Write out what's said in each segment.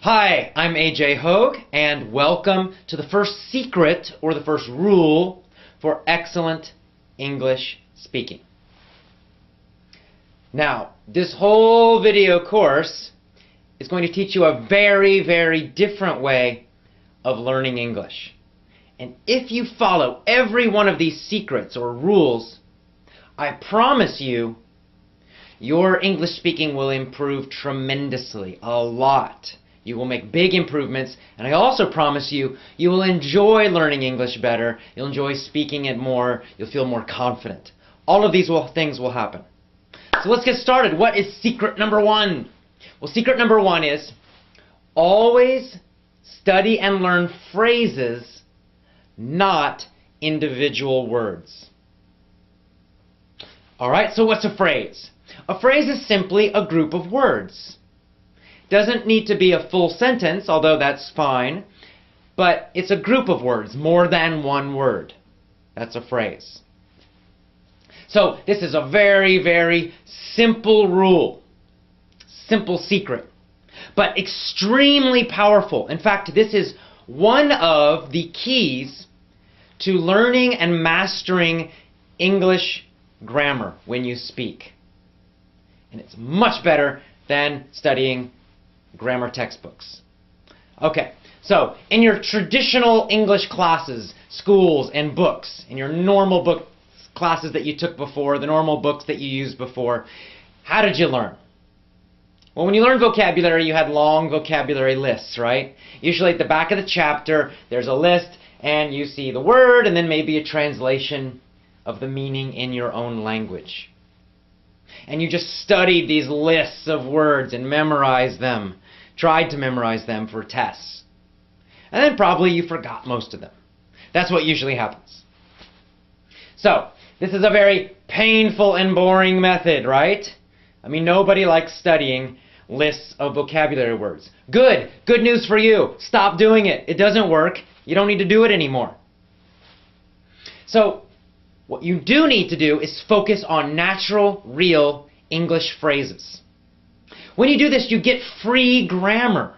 Hi, I'm AJ Hogue, and welcome to the first secret or the first rule for excellent English speaking. Now, this whole video course is going to teach you a very, very different way of learning English. And if you follow every one of these secrets or rules, I promise you, your English speaking will improve tremendously, a lot. You will make big improvements, and I also promise you, you will enjoy learning English better, you'll enjoy speaking it more, you'll feel more confident. All of these things will happen. So let's get started. What is secret number one? Well, secret number one is always study and learn phrases, not individual words. Alright, so what's a phrase? A phrase is simply a group of words. Doesn't need to be a full sentence, although that's fine, but it's a group of words, more than one word. That's a phrase. So this is a very, very simple rule, simple secret, but extremely powerful. In fact, this is one of the keys to learning and mastering English grammar when you speak. And it's much better than studying grammar textbooks. Okay, so in your traditional English classes, schools, and books, in your normal book classes that you took before, the normal books that you used before, how did you learn? Well, when you learned vocabulary, you had long vocabulary lists, right? Usually at the back of the chapter, there's a list, and you see the word, and then maybe a translation of the meaning in your own language. And you just studied these lists of words and memorized them, tried to memorize them for tests. And then probably you forgot most of them. That's what usually happens. So, this is a very painful and boring method, right? I mean, nobody likes studying lists of vocabulary words. Good! Good news for you! Stop doing it! It doesn't work. You don't need to do it anymore. So, what you do need to do is focus on natural, real English phrases. When you do this, you get free grammar.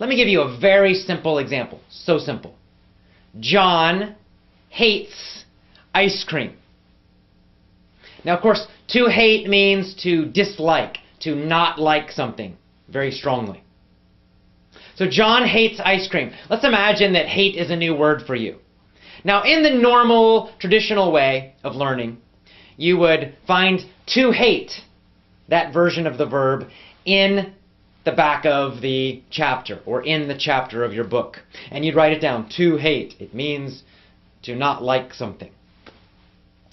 Let me give you a very simple example. So simple. John hates ice cream. Now, of course, to hate means to dislike, to not like something very strongly. So John hates ice cream. Let's imagine that hate is a new word for you. Now, in the normal, traditional way of learning, you would find to hate, that version of the verb, in the back of the chapter or in the chapter of your book. And you'd write it down, to hate. It means to not like something.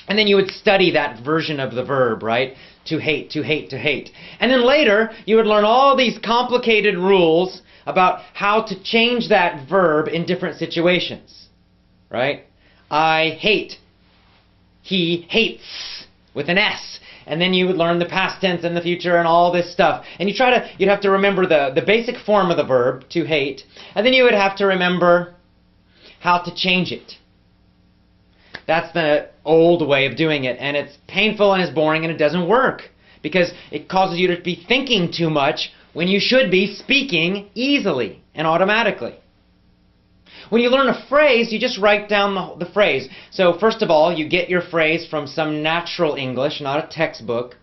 And then you would study that version of the verb, right? To hate, to hate, to hate. And then later, you would learn all these complicated rules about how to change that verb in different situations. Right? I hate. He hates with an S. And then you would learn the past tense and the future and all this stuff. And you'd have to remember the basic form of the verb, to hate. And then you would have to remember how to change it. That's the old way of doing it. And it's painful and it's boring and it doesn't work. Because it causes you to be thinking too much when you should be speaking easily and automatically. When you learn a phrase, you just write down the phrase. So first of all, you get your phrase from some natural English, not a textbook.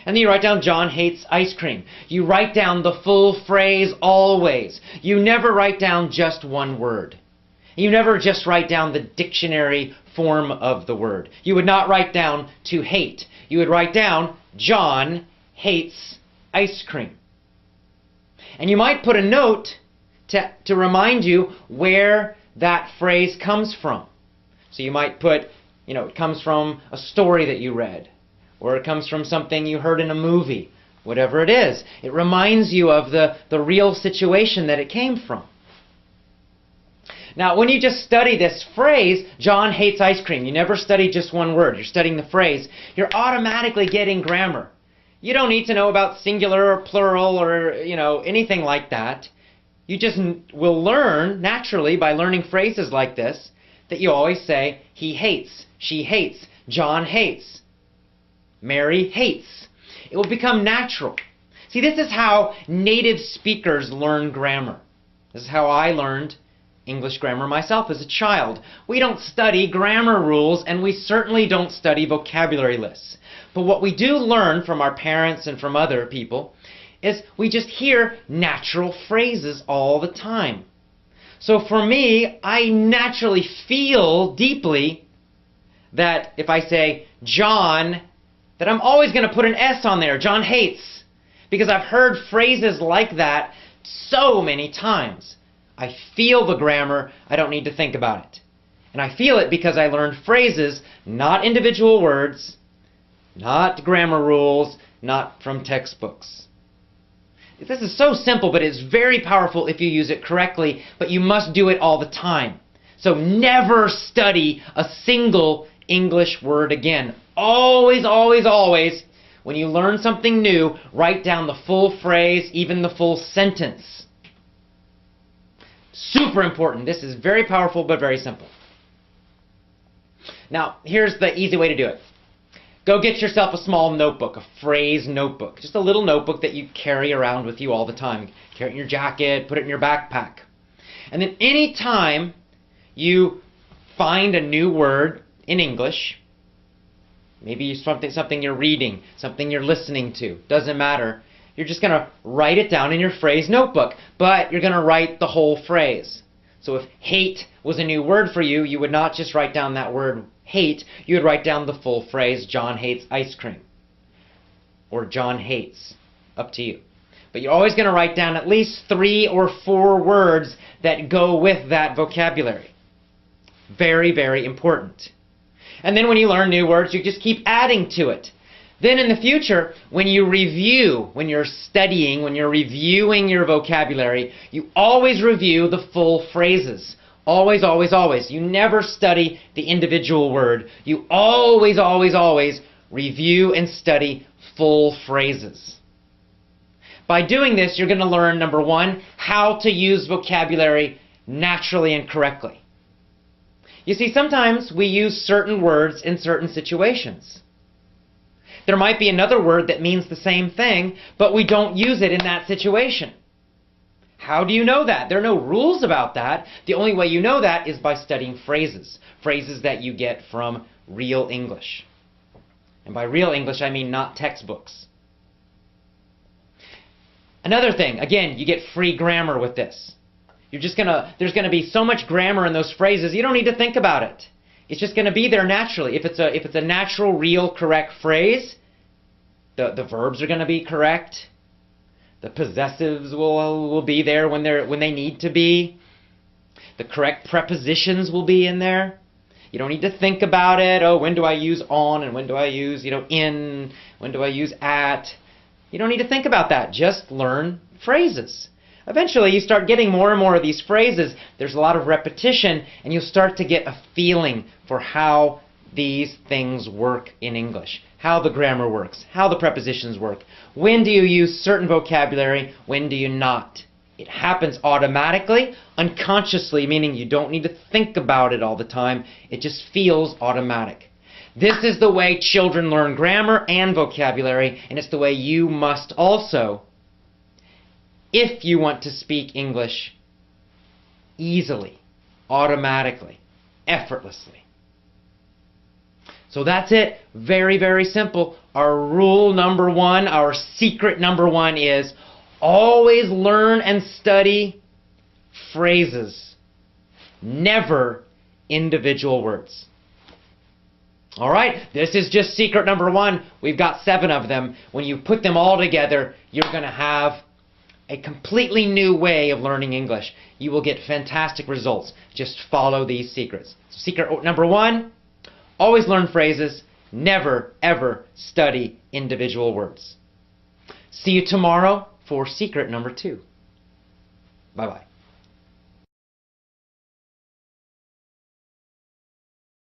And then you write down, John hates ice cream. You write down the full phrase always. You never write down just one word. You never just write down the dictionary form of the word. You would not write down to hate. You would write down, John hates ice cream. And you might put a note to remind you where that phrase comes from. So you might put, it comes from a story that you read, or it comes from something you heard in a movie, whatever it is. It reminds you of the real situation that it came from. Now, when you just study this phrase, John hates ice cream, you never study just one word, you're studying the phrase, you're automatically getting grammar. You don't need to know about singular or plural or, anything like that. You just will learn, naturally, by learning phrases like this, that you always say, he hates, she hates, John hates, Mary hates. It will become natural. See, this is how native speakers learn grammar. This is how I learned English grammar myself as a child. We don't study grammar rules, and we certainly don't study vocabulary lists. But what we do learn from our parents and from other people is we just hear natural phrases all the time. So for me, I naturally feel deeply that if I say John, that I'm always going to put an S on there, John hates, because I've heard phrases like that so many times. I feel the grammar, I don't need to think about it. And I feel it because I learned phrases, not individual words, not grammar rules, not from textbooks. This is so simple, but it's very powerful if you use it correctly, but you must do it all the time. So never study a single English word again. Always, always, always, when you learn something new, write down the full phrase, even the full sentence. Super important. This is very powerful, but very simple. Now, here's the easy way to do it. Go get yourself a small notebook, a phrase notebook. Just a little notebook that you carry around with you all the time. Carry it in your jacket, put it in your backpack. And then any time you find a new word in English, maybe something you're reading, something you're listening to, doesn't matter. You're just going to write it down in your phrase notebook, but you're going to write the whole phrase. So if hate was a new word for you, you would not just write down that word hate, you would write down the full phrase, John hates ice cream. Or John hates. Up to you. But you're always going to write down at least 3 or 4 words that go with that vocabulary. Very, very important. And then when you learn new words, you just keep adding to it. Then in the future, when you review, when you're studying, when you're reviewing your vocabulary, you always review the full phrases. Always, always, always. You never study the individual word. You always, always, always review and study full phrases. By doing this, you're going to learn, number 1, how to use vocabulary naturally and correctly. You see, sometimes we use certain words in certain situations. There might be another word that means the same thing, but we don't use it in that situation. How do you know that? There are no rules about that. The only way you know that is by studying phrases. Phrases that you get from real English. And by real English, I mean not textbooks. Another thing, again, you get free grammar with this. There's going to be so much grammar in those phrases, you don't need to think about it. It's just going to be there naturally. If it's a natural, real, correct phrase, the verbs are going to be correct. The possessives will be there when they need to be. The correct prepositions will be in there. You don't need to think about it. Oh, when do I use on and when do I use, in? When do I use at? You don't need to think about that. Just learn phrases. Eventually, you start getting more and more of these phrases. There's a lot of repetition, and you'll start to get a feeling for how these things work in English. How the grammar works, how the prepositions work. When do you use certain vocabulary, when do you not? It happens automatically, unconsciously, meaning you don't need to think about it all the time. It just feels automatic. This is the way children learn grammar and vocabulary, and it's the way you must also, if you want to speak English easily, automatically, effortlessly. So that's it. Very, very simple. Our rule number 1, our secret number 1 is always learn and study phrases. Never individual words. All right, this is just secret number 1. We've got 7 of them. When you put them all together, you're going to have a completely new way of learning English. You will get fantastic results. Just follow these secrets. Secret number 1, always learn phrases. Never, ever study individual words. See you tomorrow for secret number 2. Bye-bye.